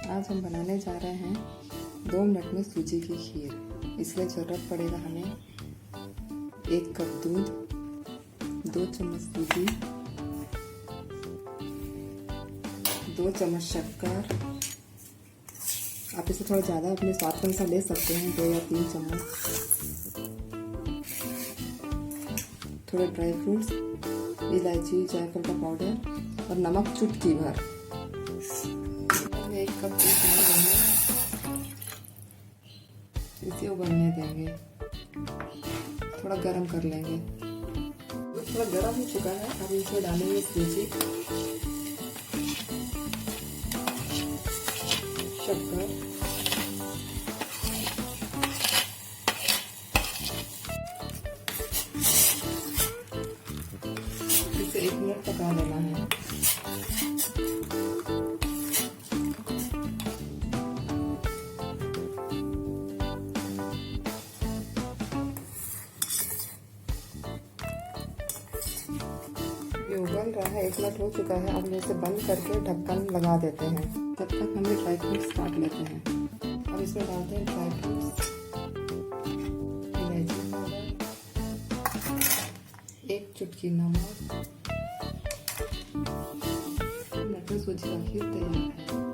आज हम बनाने जा रहे हैं 2 मिनट में सूजी की खीर। इसलिए ज़रूरत पड़ेगा हमें 1 कप दूध, 2 चम्मच सूजी, 2 चम्मच शक्कर। आप इसे थोड़ा ज़्यादा अपने स्वाद के अनुसार ले सकते हैं, 2 या 3 चम्मच। थोड़े ड्राई फ्रूट्स, इलायची, जायफल का पाउडर और नमक चुटकी भर। 1 कप दूध देंगे, इसे उबलने देंगे, थोड़ा गर्म कर लेंगे। दूध थोड़ा गर्म हो चुका है, अब इसमें डालेंगे सूजी, शक्कर, इसे 1 मिनट पका लेना है। ये उबल रहा है, 1 मिनट हो चुका है। अब इसे बंद करके ढक्कन लगा देते हैं। तब तक हम ये ड्राई फ्रूट्स काट लेते हैं। अब इसमें डालते हैं ड्राई फ्रूट्स, इलायची पाउडर, 1 चुटकी नमक। सूजी का खीर तैयार है।